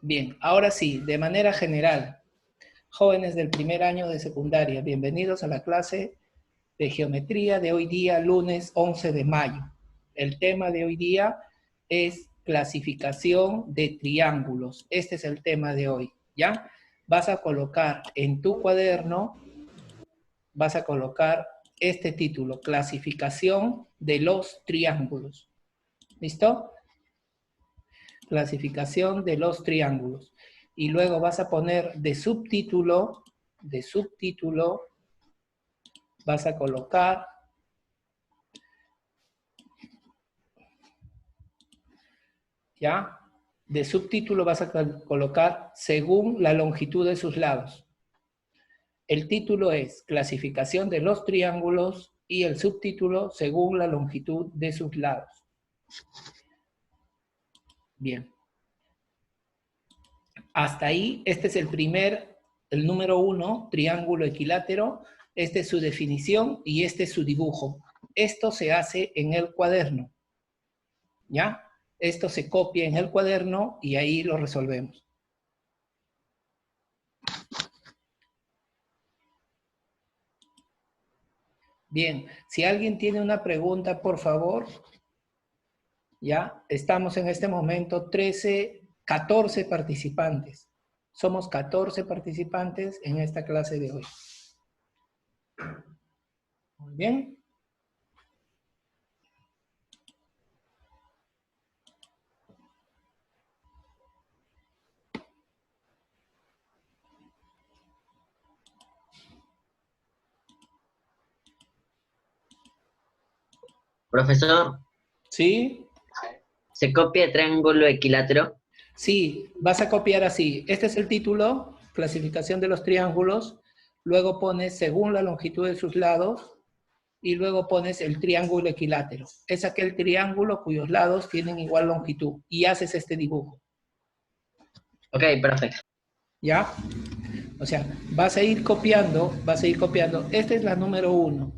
Bien, ahora sí, de manera general, jóvenes del primer año de secundaria, bienvenidos a la clase de geometría de hoy día, lunes 11 de mayo. El tema de hoy día es clasificación de triángulos. Este es el tema de hoy, ¿ya? Vas a colocar en tu cuaderno, vas a colocar este título, clasificación de los triángulos. ¿Listo? Clasificación de los triángulos. Y luego vas a poner de subtítulo, vas a colocar, ¿ya? De subtítulo vas a colocar según la longitud de sus lados. El título es clasificación de los triángulos y el subtítulo según la longitud de sus lados. Bien. Hasta ahí, este es el número 1, triángulo equilátero. Esta es su definición y este es su dibujo. Esto se hace en el cuaderno, ¿ya? Esto se copia en el cuaderno y ahí lo resolvemos. Bien, si alguien tiene una pregunta, por favor, ya, estamos en este momento 14 participantes. Somos 14 participantes en esta clase de hoy. Muy bien. Profesor, ¿Sí? ¿se copia triángulo equilátero? Sí, vas a copiar así. Este es el título, clasificación de los triángulos. Luego pones según la longitud de sus lados y luego pones el triángulo equilátero. Es aquel triángulo cuyos lados tienen igual longitud y haces este dibujo. Ok, perfecto. ¿Ya? O sea, vas a ir copiando. Esta es la número 1.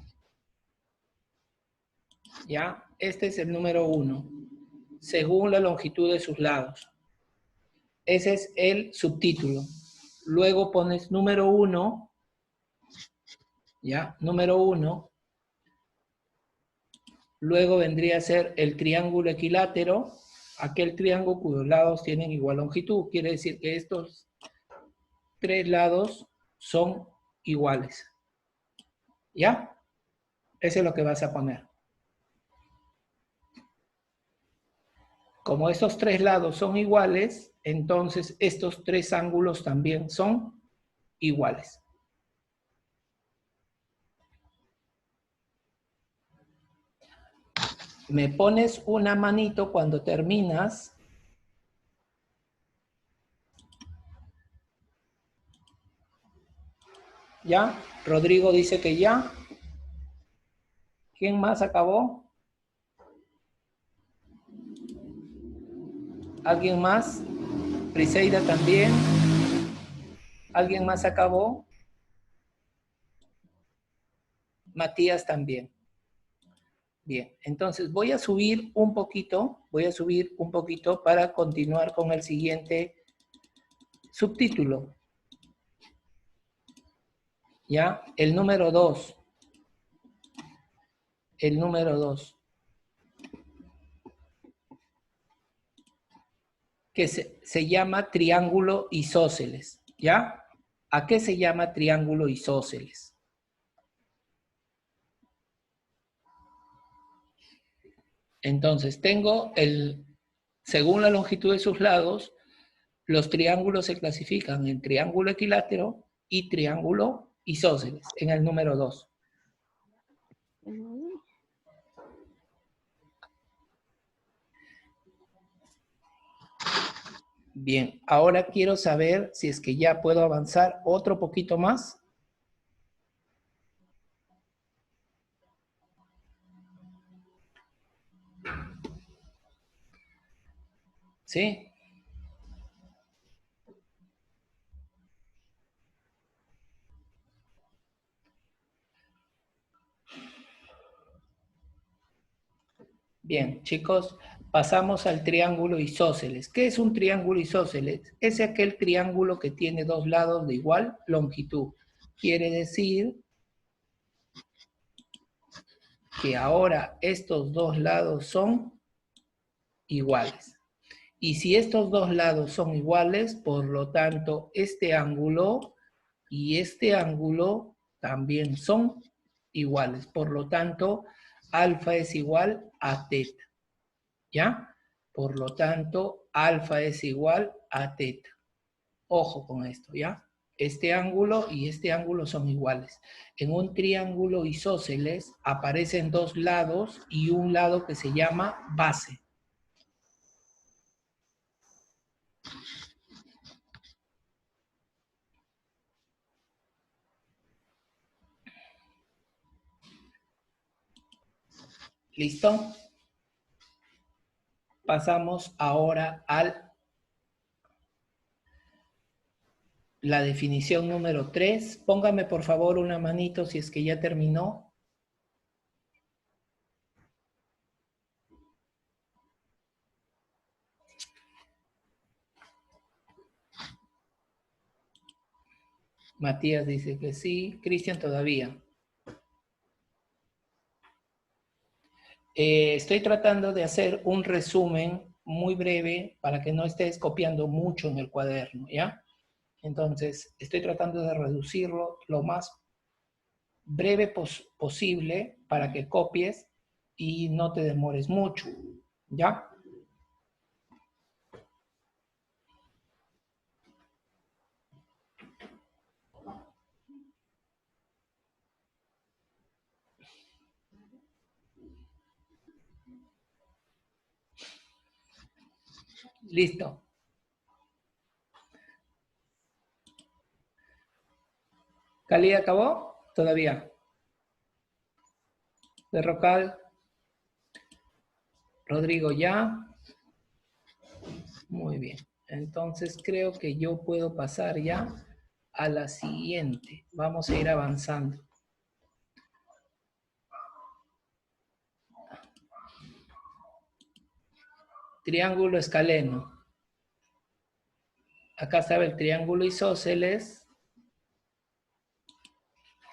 ¿Ya? Este es el número 1. Según la longitud de sus lados. Ese es el subtítulo. Luego pones número 1, ¿ya? Número 1. Luego vendría a ser el triángulo equilátero, aquel triángulo cuyos lados tienen igual longitud. Quiere decir que estos 3 lados son iguales. ¿Ya? Eso es lo que vas a poner. Como estos 3 lados son iguales, entonces estos 3 ángulos también son iguales. Me pones una manito cuando terminas. ¿Ya? Rodrigo dice que ya. ¿Quién más acabó? ¿Alguien más? Briseida también. ¿Alguien más acabó? Matías también. Bien, entonces voy a subir un poquito para continuar con el siguiente subtítulo. ¿Ya? El número 2. El número 2. Que se llama triángulo isósceles. ¿Ya? ¿A qué se llama triángulo isósceles? Entonces, según la longitud de sus lados, los triángulos se clasifican en triángulo equilátero y triángulo isósceles, en el número 2. Bien, ahora quiero saber si es que ya puedo avanzar otro poquito más. ¿Sí? Bien, chicos, Pasamos al triángulo isósceles. ¿Qué es un triángulo isósceles? Es aquel triángulo que tiene dos lados de igual longitud. Quiere decir que ahora estos dos lados son iguales. Y si estos dos lados son iguales, por lo tanto, este ángulo y este ángulo también son iguales. Por lo tanto, alfa es igual a teta. ¿Ya? Por lo tanto, alfa es igual a teta. Ojo con esto, ¿ya? Este ángulo y este ángulo son iguales. En un triángulo isósceles aparecen dos lados y un lado que se llama base. ¿Listo? Pasamos ahora a la definición número 3. Póngame por favor una manito si es que ya terminó. Matías dice que sí. Cristian todavía. Estoy tratando de hacer un resumen muy breve para que no estés copiando mucho en el cuaderno, ¿ya? Entonces, estoy tratando de reducirlo lo más breve posible para que copies y no te demores mucho, ¿ya? Listo. ¿Cali acabó? Todavía. Derrocal. Rodrigo ya. Muy bien. Entonces creo que yo puedo pasar ya a la siguiente. Vamos a ir avanzando. Triángulo escaleno. Acá estaba el triángulo isósceles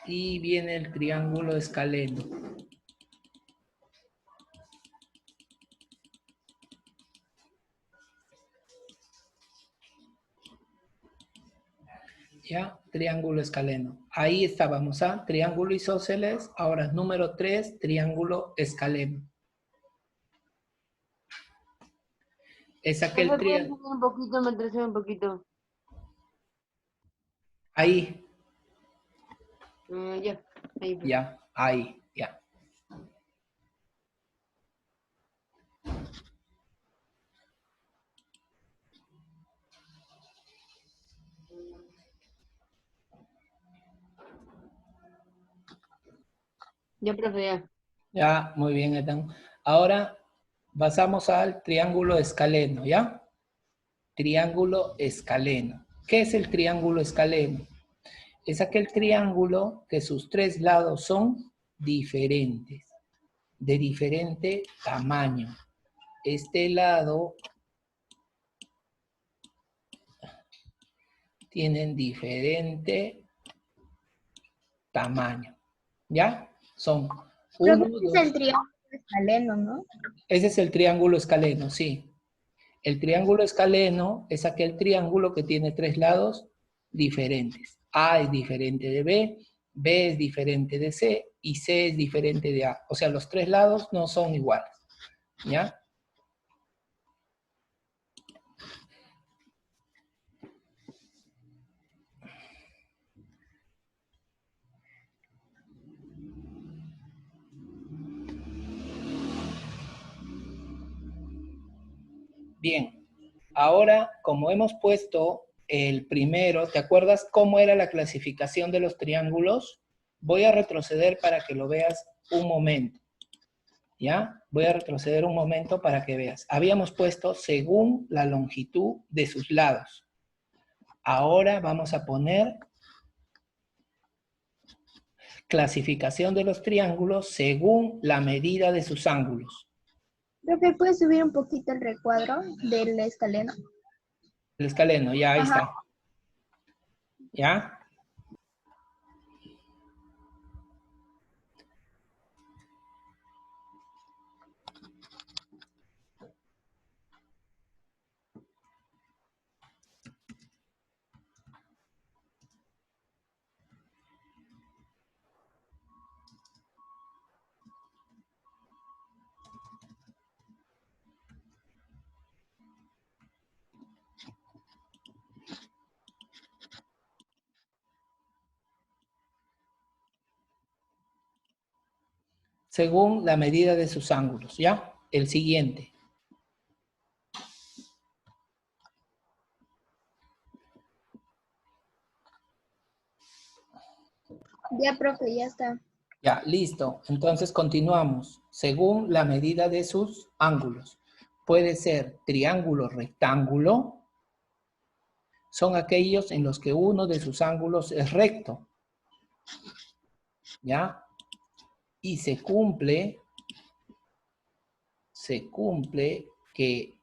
y viene el triángulo escaleno. ¿Ya? Triángulo escaleno. Ahí estábamos, ¿ah? Triángulo isósceles. Ahora, número 3, triángulo escaleno. Es aquel triángulo. Un poquito, me atrasé un poquito. Ahí. Ya, ahí. Ya, ahí, ya. Ya, profe, ya. Ya, muy bien, Ethan. Ahora pasamos al triángulo escaleno, ¿ya? Triángulo escaleno. ¿Qué es el triángulo escaleno? Es aquel triángulo que sus tres lados son diferentes, de diferente tamaño. Este lado tienen diferente tamaño, ¿ya? Son Creo que uno, ese es el dos. triángulo escaleno, ¿no? Ese es el triángulo escaleno, sí. El triángulo escaleno es aquel triángulo que tiene tres lados diferentes. A es diferente de B, B es diferente de C y C es diferente de A. O sea, los tres lados no son iguales, ¿ya? Bien, ahora como hemos puesto el primero, ¿te acuerdas cómo era la clasificación de los triángulos? Voy a retroceder para que lo veas un momento, ¿ya? Voy a retroceder un momento para que veas. Habíamos puesto según la longitud de sus lados. Ahora vamos a poner clasificación de los triángulos según la medida de sus ángulos. Profe, ¿puedes subir un poquito el recuadro del escaleno? El escaleno, ya ahí Ajá. está. ¿Ya? Según la medida de sus ángulos, ¿ya? El siguiente. Ya, profe, ya está. Ya, listo. Entonces continuamos. Según la medida de sus ángulos. Puede ser triángulo rectángulo. Son aquellos en los que uno de sus ángulos es recto. ¿Ya? Y se cumple que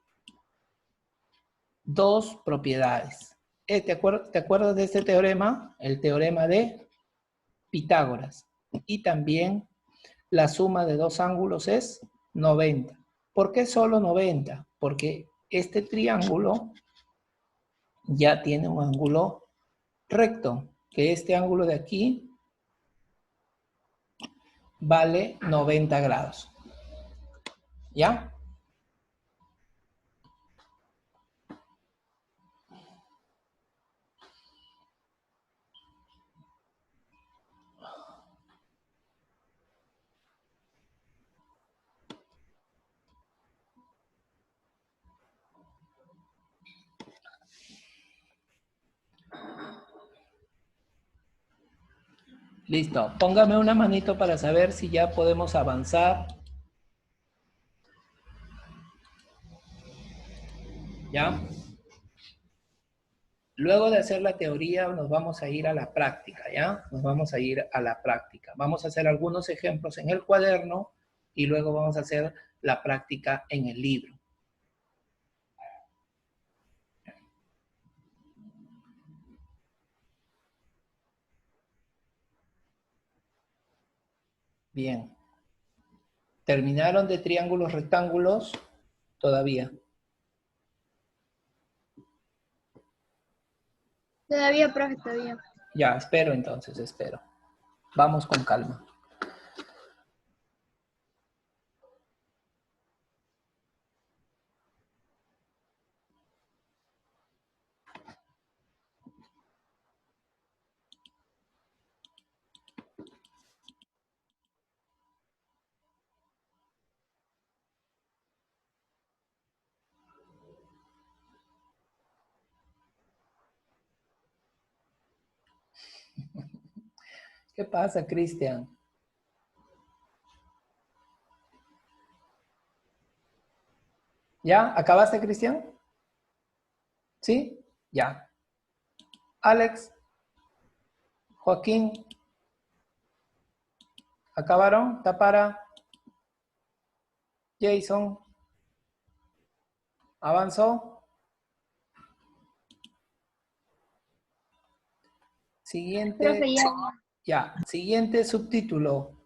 dos propiedades. ¿Te acuerdas de este teorema? El teorema de Pitágoras. Y también la suma de dos ángulos es 90. ¿Por qué solo 90? Porque este triángulo ya tiene un ángulo recto, que este ángulo de aquí vale 90 grados. ¿Ya? Listo. Póngame una manito para saber si ya podemos avanzar. ¿Ya? Luego de hacer la teoría nos vamos a ir a la práctica, ¿ya? Nos vamos a ir a la práctica. Vamos a hacer algunos ejemplos en el cuaderno y luego vamos a hacer la práctica en el libro. Bien. ¿Terminaron de triángulos rectángulos? Todavía. Todavía, profe, todavía. Ya, espero entonces, espero. Vamos con calma. ¿Qué pasa, Cristian? ¿Ya? ¿Acabaste, Cristian? ¿Sí? Ya. Alex, Joaquín, ¿acabaron? Tapara, Jason, ¿avanzó? Siguiente. Profe, ya. Ya, siguiente subtítulo.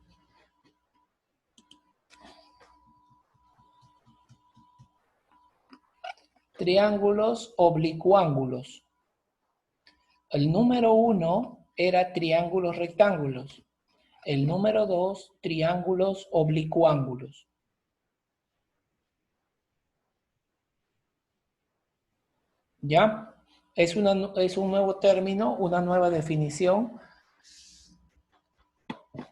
Triángulos oblicuángulos. El número 1 era triángulos rectángulos. El número 2, triángulos oblicuángulos. ¿Ya? Es un nuevo término, una nueva definición,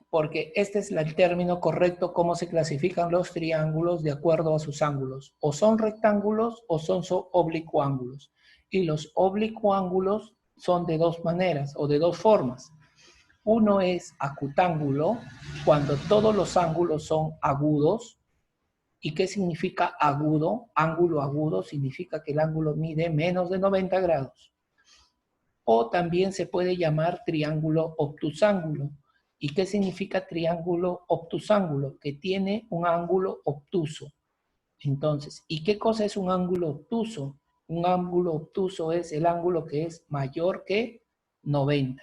porque este es el término correcto, cómo se clasifican los triángulos de acuerdo a sus ángulos. O son rectángulos o son oblicuángulos. Y los oblicuángulos son de dos maneras o de dos formas. Uno es acutángulo, cuando todos los ángulos son agudos. ¿Y qué significa agudo? Ángulo agudo significa que el ángulo mide menos de 90 grados. O también se puede llamar triángulo obtusángulo. ¿Y qué significa triángulo obtusángulo? Que tiene un ángulo obtuso. Entonces, ¿y qué cosa es un ángulo obtuso? Un ángulo obtuso es el ángulo que es mayor que 90.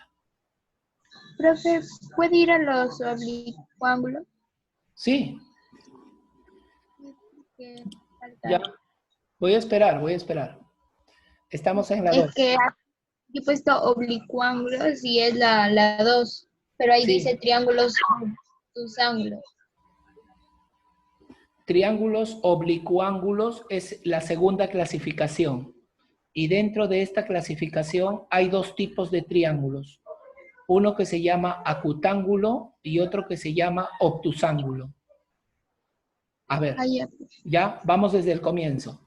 Profe, ¿puede ir a los oblicuángulos? Sí, Que ya. falta. Voy a esperar. Estamos en la Es 2. que aquí he puesto oblicuángulos y es la 2, pero ahí Sí. dice triángulos obtusángulos. Triángulos oblicuángulos es la segunda clasificación. Y dentro de esta clasificación hay dos tipos de triángulos. Uno que se llama acutángulo y otro que se llama obtusángulo. A ver, Ah, ya. ya vamos desde el comienzo.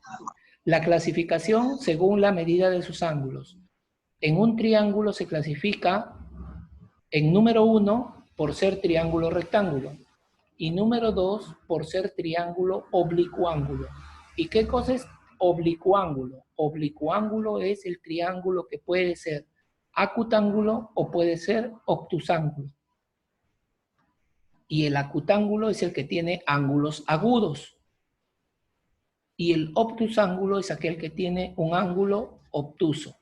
La clasificación según la medida de sus ángulos. En un triángulo se clasifica en número 1 por ser triángulo rectángulo y número 2 por ser triángulo oblicuángulo. ¿Y qué cosa es oblicuángulo? Oblicuángulo es el triángulo que puede ser acutángulo o puede ser obtusángulo. Y el acutángulo es el que tiene ángulos agudos. Y el obtusángulo es aquel que tiene un ángulo obtuso.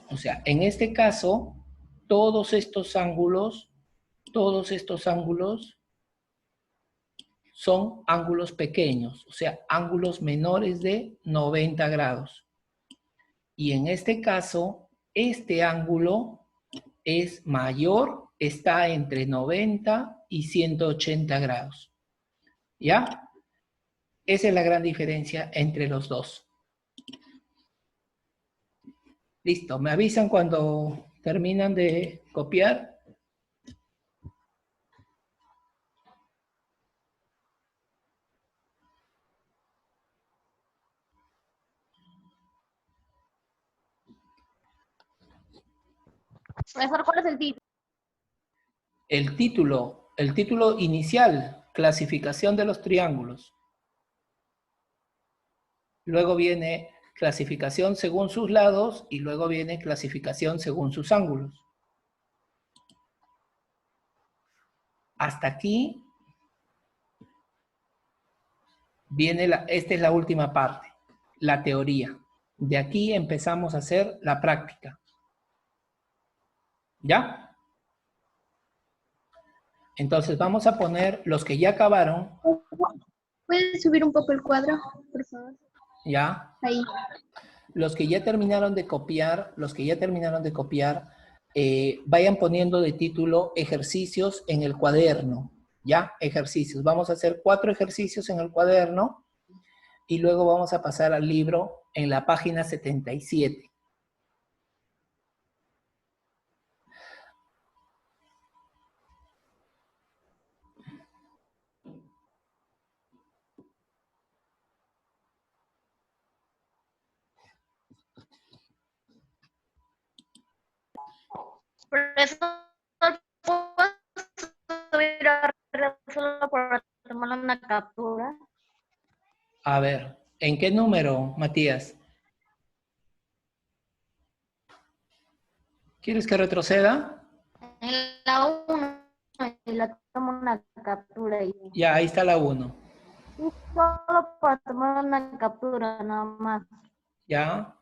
O sea, en este caso, todos estos ángulos son ángulos pequeños, o sea, ángulos menores de 90 grados. Y en este caso, este ángulo es mayor, está entre 90 y 180 grados. ¿Ya? Esa es la gran diferencia entre los dos. Listo, me avisan cuando terminan de copiar. Profesor, ¿cuál es el título? El título inicial, clasificación de los triángulos. Luego viene clasificación según sus lados y luego viene clasificación según sus ángulos. Hasta aquí viene esta es la última parte, la teoría. De aquí empezamos a hacer la práctica. ¿Ya? Entonces vamos a poner los que ya acabaron. ¿Puedes subir un poco el cuadro, por favor? ¿Ya? Ahí. Los que ya terminaron de copiar, vayan poniendo de título ejercicios en el cuaderno. ¿Ya? Ejercicios. Vamos a hacer 4 ejercicios en el cuaderno y luego vamos a pasar al libro en la página 77. Profesor, ¿puedo subir a solo por tomar una captura? A ver, ¿en qué número, Matías? ¿Quieres que retroceda? En la 1 y la tomo una captura. Y Ya, ahí está la 1. solo para tomar una captura nada más. ¿Ya?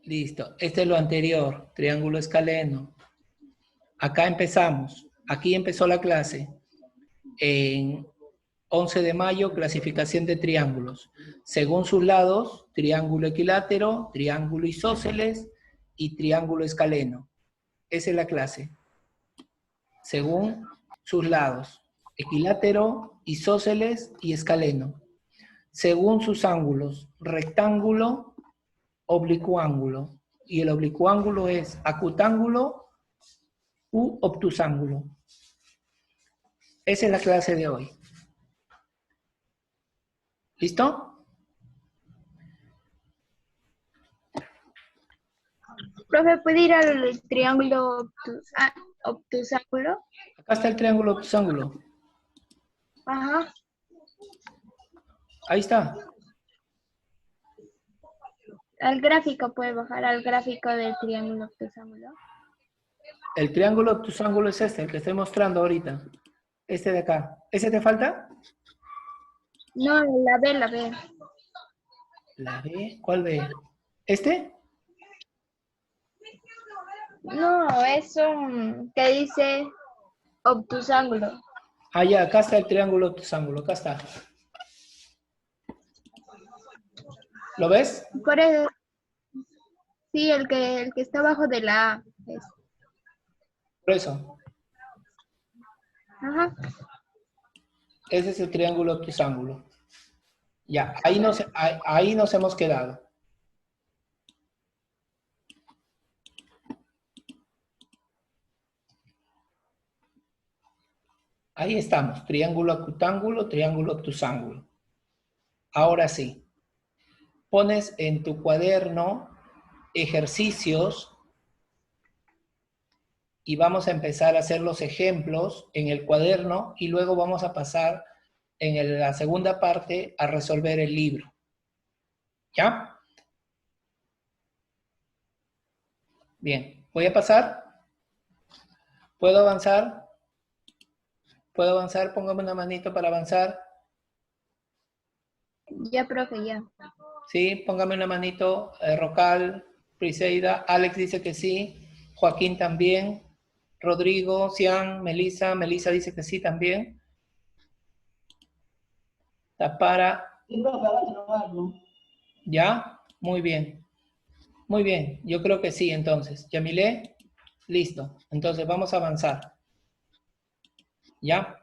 Listo. Este es lo anterior, triángulo escaleno. Acá empezamos. Aquí empezó la clase. En 11 de mayo, clasificación de triángulos. Según sus lados, triángulo equilátero, triángulo isósceles y triángulo escaleno. Esa es la clase. Según sus lados, equilátero, isósceles y escaleno. Según sus ángulos, rectángulo, oblicuángulo. Y el oblicuángulo es acutángulo u obtusángulo. Esa es la clase de hoy. ¿Listo? Profe, ¿puede ir al triángulo obtusángulo? Acá está el triángulo obtusángulo. Ajá. Ahí está. Al gráfico, puede bajar al gráfico del triángulo obtusángulo. El triángulo obtusángulo es este, el que estoy mostrando ahorita. Este de acá. ¿Ese te falta? No, la B, la B. ¿La B? ¿Cuál B? ¿Este? No, es un que dice obtusángulo. Ah, ya, acá está el triángulo octosángulo, acá está. ¿Lo ves? Por eso, sí, el que está abajo de la A. Por eso. Ajá. Ese es el triángulo octosángulo. Ya, ahí nos hemos quedado. Ahí estamos, triángulo acutángulo, triángulo obtusángulo. Ahora sí, pones en tu cuaderno ejercicios y vamos a empezar a hacer los ejemplos en el cuaderno y luego vamos a pasar en la segunda parte a resolver el libro. ¿Ya? Bien, voy a pasar. ¿Puedo avanzar? ¿Puedo avanzar? Póngame una manito para avanzar. Ya, profe, ya. Sí, póngame una manito. Rocal, Priseida, Alex dice que sí. Joaquín también. Rodrigo, Cian, Melissa. Melissa dice que sí también. Tapara. ¿Ya? Muy bien. Muy bien. Yo creo que sí, entonces. Yamilé, listo. Entonces vamos a avanzar. ¿Ya?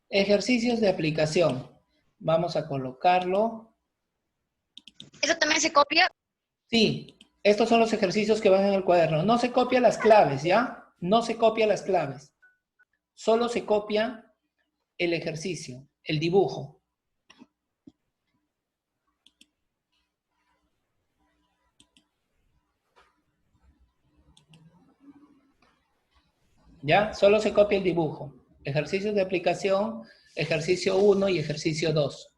Ejercicios de aplicación. Vamos a colocarlo. ¿Eso también se copia? Sí, estos son los ejercicios que van en el cuaderno. No se copia las claves, ¿ya? No se copia las claves. Solo se copia el ejercicio, el dibujo. ¿Ya? Solo se copia el dibujo. Ejercicios de aplicación, ejercicio 1 y ejercicio 2.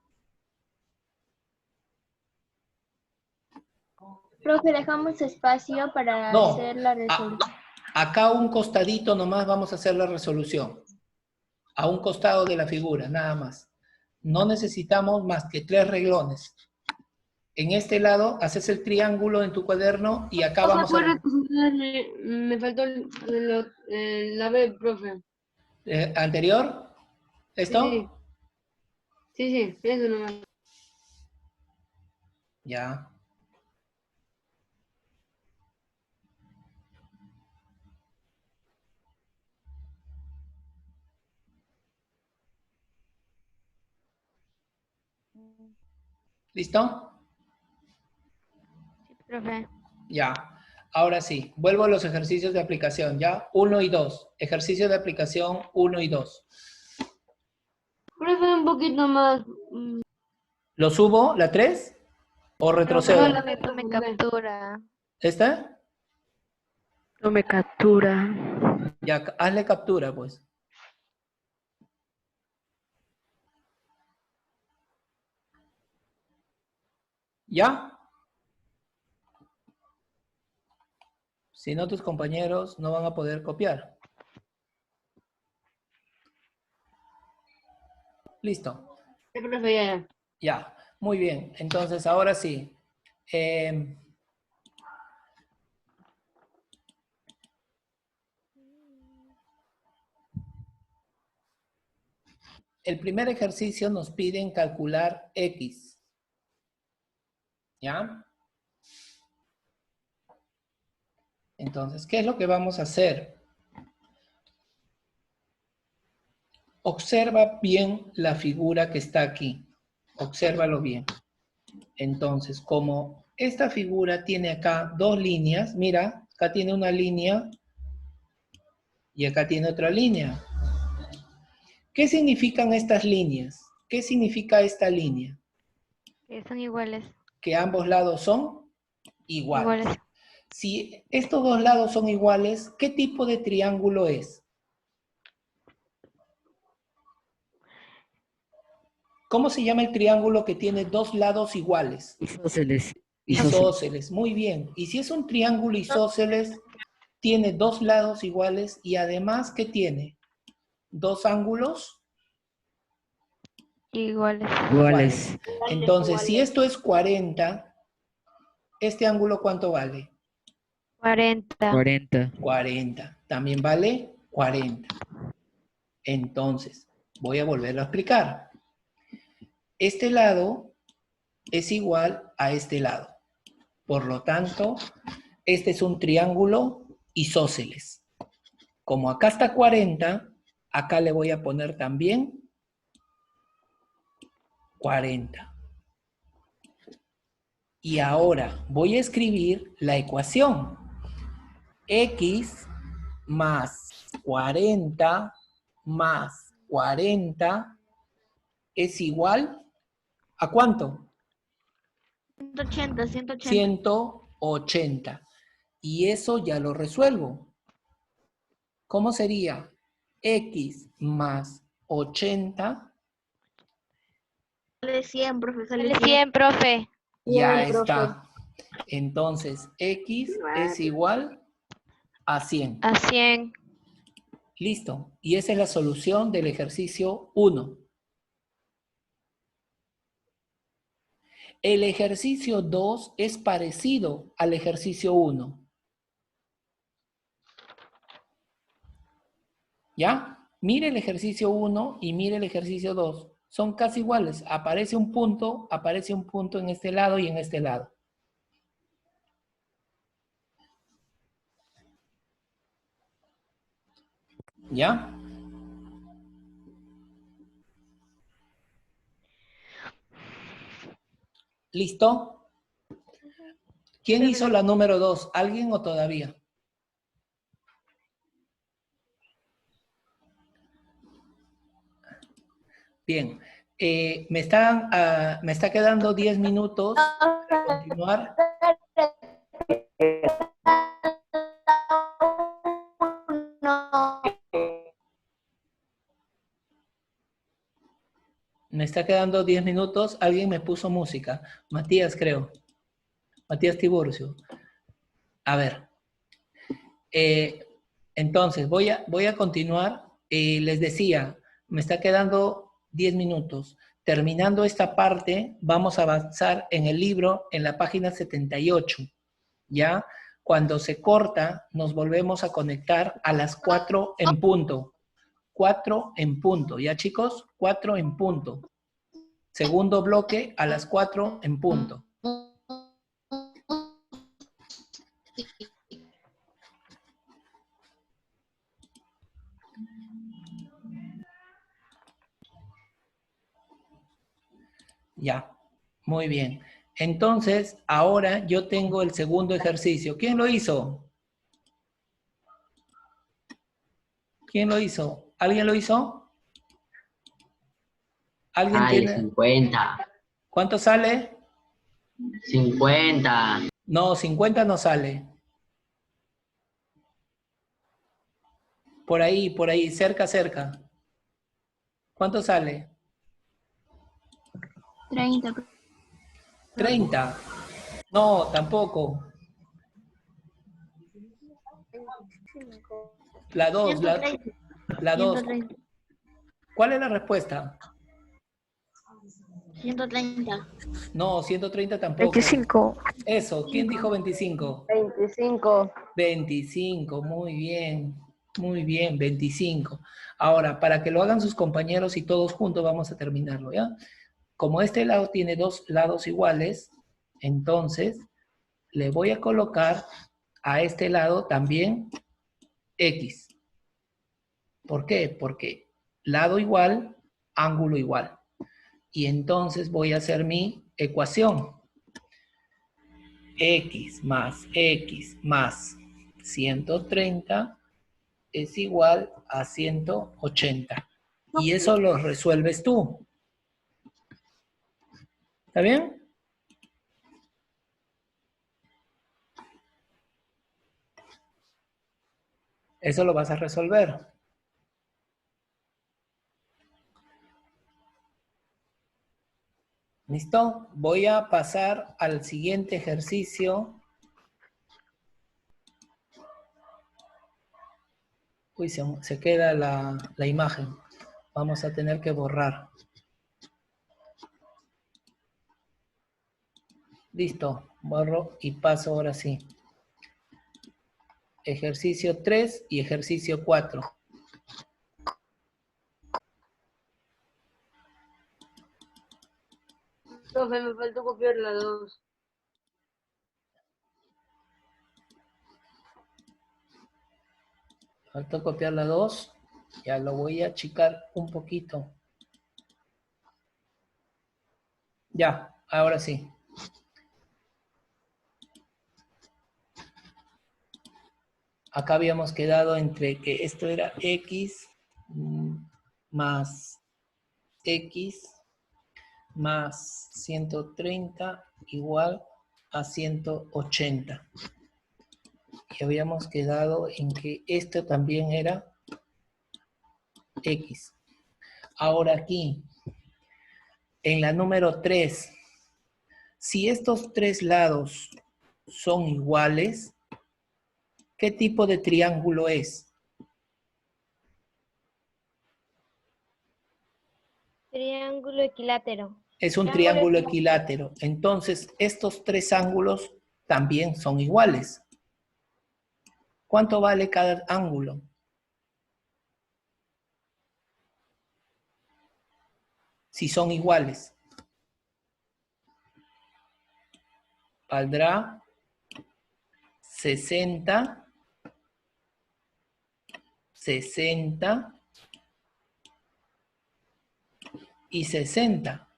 Profe, dejamos espacio para No, hacer la resolución. acá a un costadito nomás vamos a hacer la resolución. A un costado de la figura, nada más. No necesitamos más que 3 reglones. En este lado haces el triángulo en tu cuaderno y acá vamos a... Me faltó la B, profe. ¿Anterior? ¿Esto? Sí, eso nomás. Ya. ¿Listo? Profe. Ya. Ahora sí, vuelvo a los ejercicios de aplicación, ¿ya? 1 y 2. Ejercicio de aplicación 1 y 2. Profe, un poquito más. ¿Lo subo, la 3? ¿O retrocedo? No, Tome captura. ¿Esta? Tome captura. Ya, hazle captura, pues. ¿Ya? Si no, tus compañeros no van a poder copiar. Listo. Sí, profe, ya. Ya, muy bien. Entonces, ahora sí. El primer ejercicio nos piden calcular X. ¿Ya? Entonces, ¿qué es lo que vamos a hacer? Observa bien la figura que está aquí. Obsérvalo bien. Entonces, como esta figura tiene acá 2 líneas, mira, acá tiene una línea y acá tiene otra línea. ¿Qué significan estas líneas? ¿Qué significa esta línea? Que son iguales. Que ambos lados son iguales. Iguales. Si estos dos lados son iguales, ¿qué tipo de triángulo es? ¿Cómo se llama el triángulo que tiene 2 lados iguales? Isósceles. Isósceles, muy bien. Y si es un triángulo isósceles, tiene dos lados iguales y además, ¿qué tiene? Dos ángulos Iguales. iguales. Entonces, si esto es 40, ¿este ángulo cuánto vale? 40. 40. 40. También vale 40. Entonces, voy a volverlo a explicar. Este lado es igual a este lado. Por lo tanto, este es un triángulo isósceles. Como acá está 40, acá le voy a poner también 40. Y ahora voy a escribir la ecuación. X más 40 más 40 es igual ¿a cuánto? 180, 180. 180. Y eso ya lo resuelvo. ¿Cómo sería? X más 80. Sale 100, profesor. Sale 100, profe. Ya Bien, profe. está. Entonces, X es igual a 100. A 100. Listo. Y esa es la solución del ejercicio 1. El ejercicio 2 es parecido al ejercicio 1. ¿Ya? Mire el ejercicio 1 y mire el ejercicio 2. Son casi iguales. Aparece un punto en este lado y en este lado. ¿Ya? ¿Listo? ¿Quién hizo la número 2? ¿Alguien o todavía? Bien. Me está quedando 10 minutos para continuar. Me está quedando 10 minutos. Alguien me puso música. Matías, creo. Matías Tiburcio. A ver. Entonces, voy a continuar. Les decía, me está quedando 10 minutos. Terminando esta parte, vamos a avanzar en el libro en la página 78. ¿Ya? Cuando se corta, nos volvemos a conectar a las 4 en punto. 4 en punto. ¿Ya, chicos? 4 en punto. Segundo bloque a las 4 en punto. Ya, muy bien. Entonces, ahora yo tengo el segundo ejercicio. ¿Quién lo hizo? ¿Quién lo hizo? ¿Alguien lo hizo? ¿Alguien Sale tiene? 50. ¿Cuánto sale? 50. No, 50 no sale. Por ahí, cerca, cerca. ¿Cuánto sale? 30. 30. No, tampoco. La 2, la 2. 130. ¿Cuál es la respuesta? 130. No, 130 tampoco. 25. Eso, ¿quién dijo 25? 25. 25, muy bien. Muy bien, 25. Ahora, para que lo hagan sus compañeros y todos juntos, vamos a terminarlo, ¿ya? Como este lado tiene dos lados iguales, entonces le voy a colocar a este lado también X. ¿Por qué? Porque lado igual, ángulo igual. Y entonces voy a hacer mi ecuación. X más 130 es igual a 180. Y eso lo resuelves tú. ¿Está bien? Eso lo vas a resolver. ¿Listo? Voy a pasar al siguiente ejercicio. Uy, se queda la imagen. Vamos a tener que borrar. Listo, borro y paso ahora sí. Ejercicio 3 y ejercicio 4. Profe, me faltó copiar la 2. Falta copiar la 2. Ya lo voy a achicar un poquito. Ya, ahora sí. Acá habíamos quedado entre que esto era x más x más 130 igual a 180. Y habíamos quedado en que esto también era x. Ahora aquí, en la número 3, si estos tres lados son iguales, ¿qué tipo de triángulo es? Triángulo equilátero. Es un triángulo equilátero. Entonces, estos tres ángulos también son iguales. ¿Cuánto vale cada ángulo? Si son iguales. Valdrá 60, 60 y 60.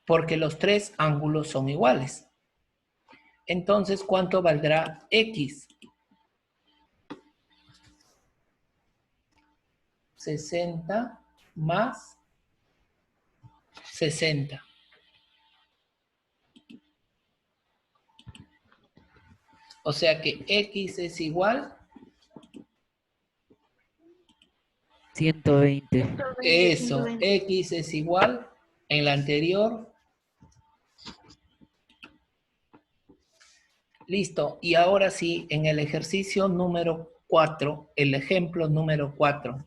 Porque los tres ángulos son iguales. Entonces, ¿cuánto valdrá x? 60 más 60. O sea que x es igual 120. Eso, x es igual, en la anterior. Listo, y ahora sí, en el ejercicio número 4, el ejemplo número 4,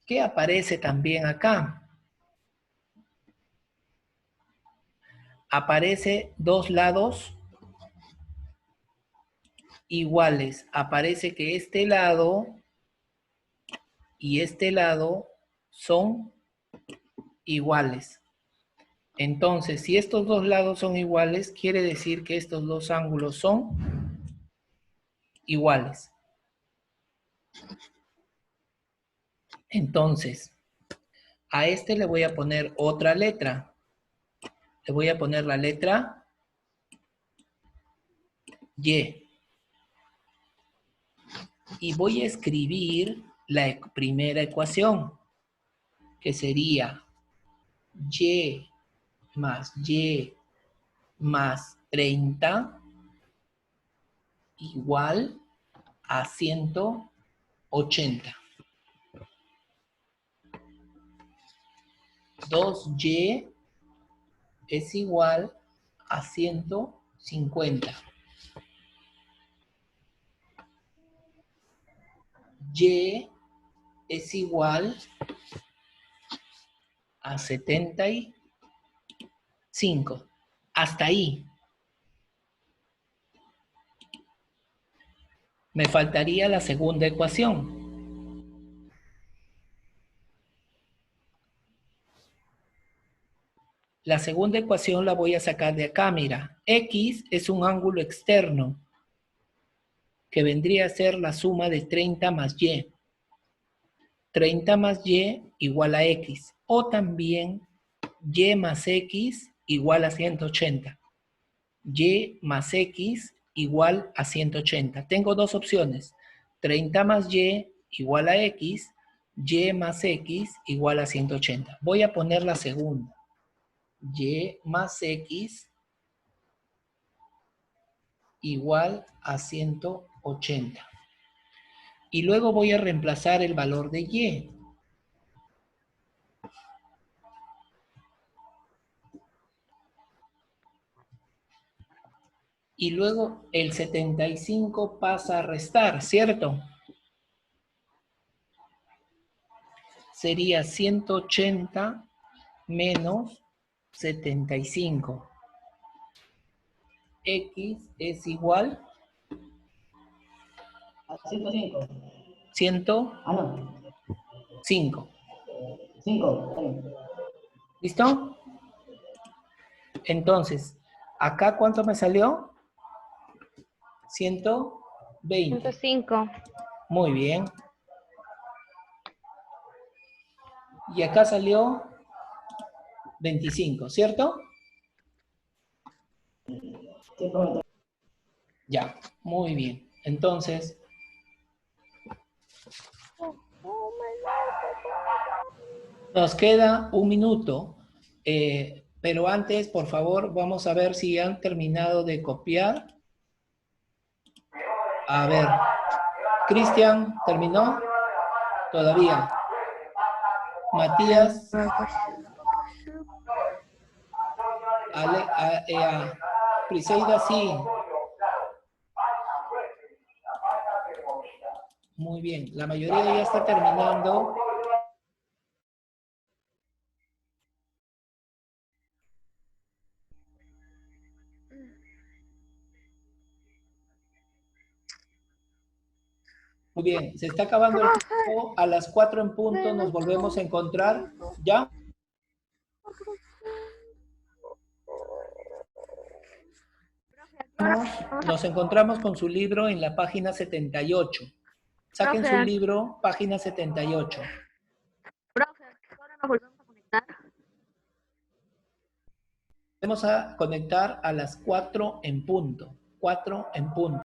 ¿qué aparece también acá? Aparece dos lados iguales. Aparece que este lado y este lado son iguales. Entonces, si estos dos lados son iguales, quiere decir que estos dos ángulos son iguales. Entonces, a este le voy a poner otra letra. Le voy a poner la letra Y. Y voy a escribir la primera ecuación, que sería Y más 30 igual a 180. 2y es igual a 150. Y es igual a 75. Hasta ahí. Me faltaría la segunda ecuación. La segunda ecuación la voy a sacar de acá, mira. X es un ángulo externo que vendría a ser la suma de 30 más Y. 30 más Y igual a X. O también Y más X igual a 180. Y más X igual a 180. Tengo dos opciones. 30 más Y igual a X. Y más X igual a 180. Voy a poner la segunda. Y más X igual a 180. Y luego voy a reemplazar el valor de Y. y luego el 75 pasa a restar, ¿cierto? Sería 180 menos 75. X es igual 105. 105. Ah, no. 5. Está bien. ¿Listo? Entonces, ¿acá cuánto me salió? 120. 105. Muy bien. Y acá salió 25, ¿cierto? Sí, profe. Ya, muy bien. Entonces, nos queda un minuto, pero antes, por favor, vamos a ver si han terminado de copiar. A ver, Cristian, ¿terminó? Todavía. Matías. Priseida, sí. Muy bien, la mayoría ya está terminando. Muy bien, se está acabando el tiempo. A las 4 en punto nos volvemos a encontrar. ¿Ya? Nos encontramos con su libro en la página 78. Saquen su libro, página 78. Profe, ahora nos volvemos a conectar. Vamos a conectar a las 4 en punto. 4 en punto.